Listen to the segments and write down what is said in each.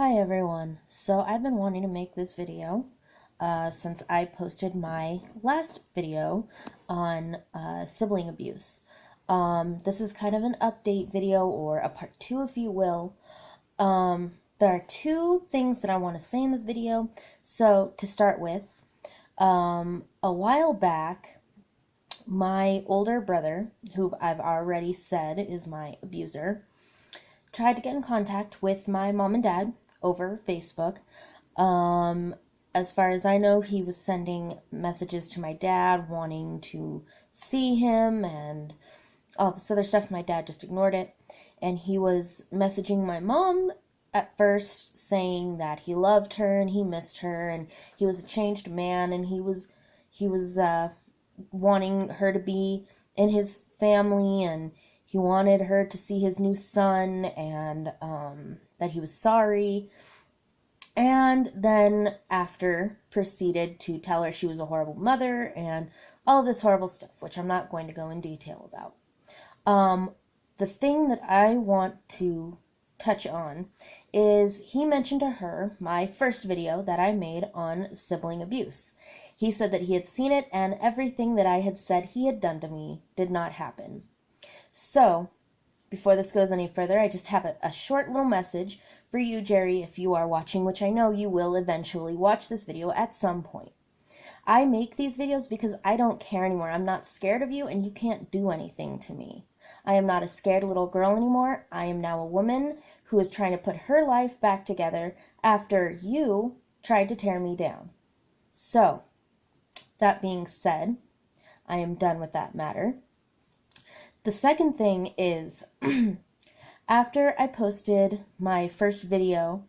Hi everyone. So I've been wanting to make this video since I posted my last video on sibling abuse. This is kind of an update video, or a part 2 if you will. There are two things that I want to say in this video. So to start with, a while back, my older brother, who I've already said is my abuser, tried to get in contact with my mom and dad over Facebook. As far as I know, he was sending messages to my dad wanting to see him and all this other stuff. My dad just ignored it. And he was messaging my mom at first saying that he loved her and he missed her and he was a changed man, and he was wanting her to be in his family, and he wanted her to see his new son, and that he was sorry. And then after proceeded to tell her she was a horrible mother and all of this horrible stuff, which I'm not going to go in detail about. The thing that I want to touch on is he mentioned to her my first video that I made on sibling abuse. He said that he had seen it and everything that I had said he had done to me did not happen. So, before this goes any further, I just have a short little message for you, Jerry, if you are watching, which I know you will eventually watch this video at some point. I make these videos because I don't care anymore. I'm not scared of you, and you can't do anything to me. I am not a scared little girl anymore. I am now a woman who is trying to put her life back together after you tried to tear me down. So, that being said, I am done with that matter. The second thing is, after I posted my first video,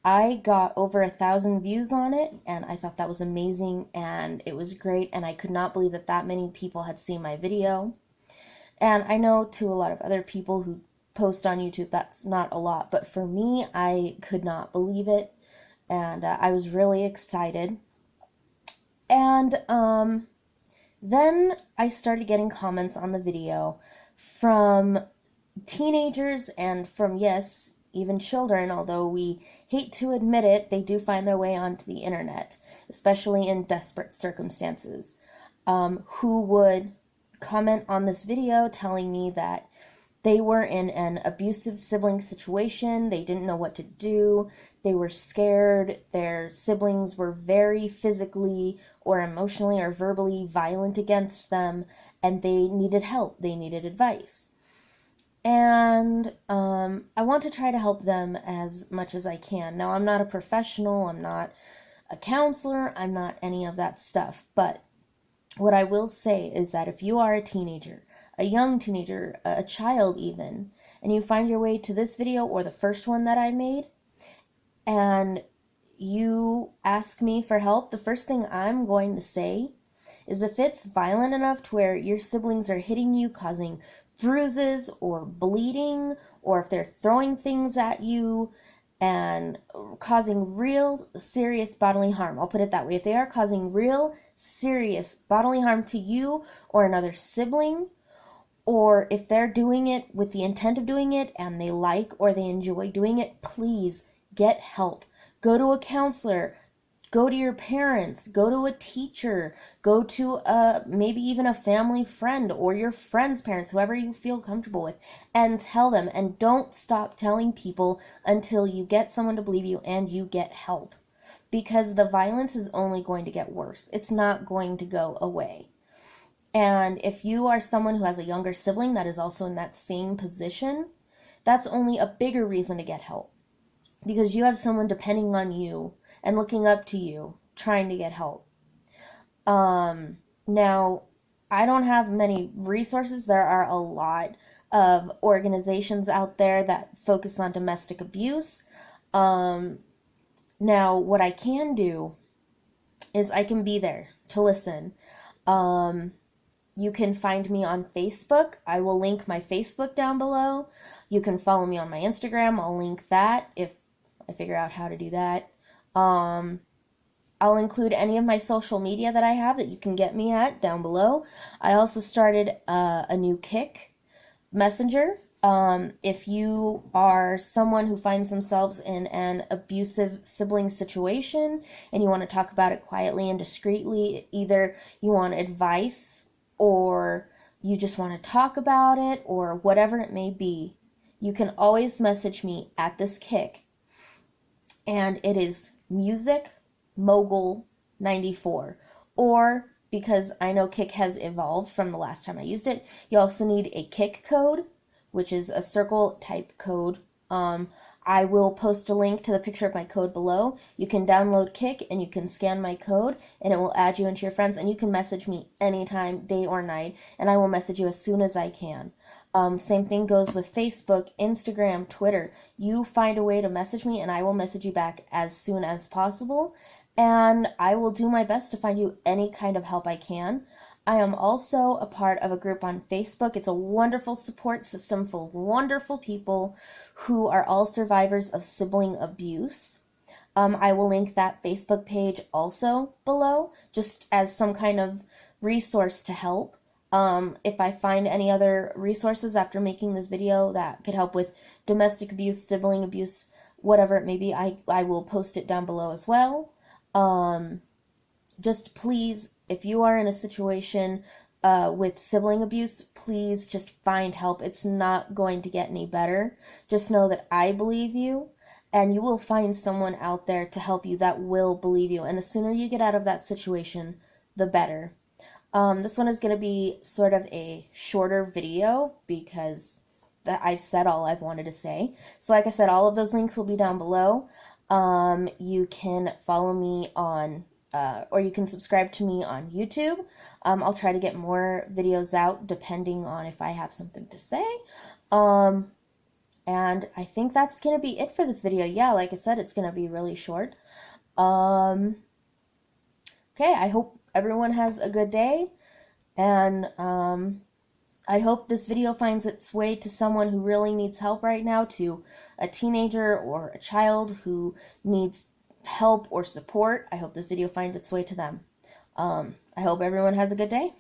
I got over 1,000 views on it, and I thought that was amazing, and it was great, and I could not believe that that many people had seen my video. And I know to a lot of other people who post on YouTube, that's not a lot, but for me, I could not believe it, and I was really excited. And then I started getting comments on the video from teenagers and from, yes, even children, although we hate to admit it, they do find their way onto the internet, especially in desperate circumstances, who would comment on this video telling me that they were in an abusive sibling situation, they didn't know what to do, they were scared, their siblings were very physically or emotionally or verbally violent against them, and they needed help, they needed advice. And I want to try to help them as much as I can. Now, I'm not a professional, I'm not a counselor, I'm not any of that stuff, but what I will say is that if you are a teenager, a young teenager, a child even, and you find your way to this video or the first one that I made, and you ask me for help, the first thing I'm going to say is if it's violent enough to where your siblings are hitting you, causing bruises or bleeding, or if they're throwing things at you and causing real serious bodily harm, I'll put it that way. If they are causing real serious bodily harm to you or another sibling, or if they're doing it with the intent of doing it and they like or they enjoy doing it, please get help. Go to a counselor, go to your parents, go to a teacher, go to maybe even a family friend or your friend's parents, whoever you feel comfortable with, and tell them. And don't stop telling people until you get someone to believe you and you get help. Because the violence is only going to get worse. It's not going to go away. And if you are someone who has a younger sibling that is also in that same position, that's only a bigger reason to get help. Because you have someone depending on you and looking up to you, trying to get help. Now, I don't have many resources. There are a lot of organizations out there that focus on domestic abuse. Now, what I can do is I can be there to listen. You can find me on Facebook. I will link my Facebook down below. You can follow me on my Instagram. I'll link that if I figure out how to do that. I'll include any of my social media that I have that you can get me at down below. I also started a new Kick Messenger If you are someone who finds themselves in an abusive sibling situation and you want to talk about it quietly and discreetly, either you want advice or you just want to talk about it or whatever it may be, you can always message me at this kick, and it is Music Mogul 94. Or, because I know Kick has evolved from the last time I used it, you also need a Kick code, which is a circle type code. I will post a link to the picture of my code below. You can download Kick and you can scan my code and it will add you into your friends, and you can message me anytime, day or night, and I will message you as soon as I can. Same thing goes with Facebook, Instagram, Twitter. You find a way to message me and I will message you back as soon as possible, and I will do my best to find you any kind of help I can. I am also a part of a group on Facebook. It's a wonderful support system full of wonderful people who are all survivors of sibling abuse. I will link that Facebook page also below, just as some kind of resource to help. If I find any other resources after making this video that could help with domestic abuse, sibling abuse, whatever it may be, I will post it down below as well. Just please, if you are in a situation with sibling abuse, please just find help. It's not going to get any better. Just know that I believe you, and you will find someone out there to help you that will believe you. And the sooner you get out of that situation, the better. This one is going to be sort of a shorter video because I've said all I've wanted to say. So like I said, all of those links will be down below. You can follow me on or you can subscribe to me on YouTube. I'll try to get more videos out depending on if I have something to say. And I think that's going to be it for this video. Yeah, like I said, it's going to be really short. Okay, I hope everyone has a good day, and I hope this video finds its way to someone who really needs help right now, to a teenager or a child who needs help or support. I hope this video finds its way to them. I hope everyone has a good day.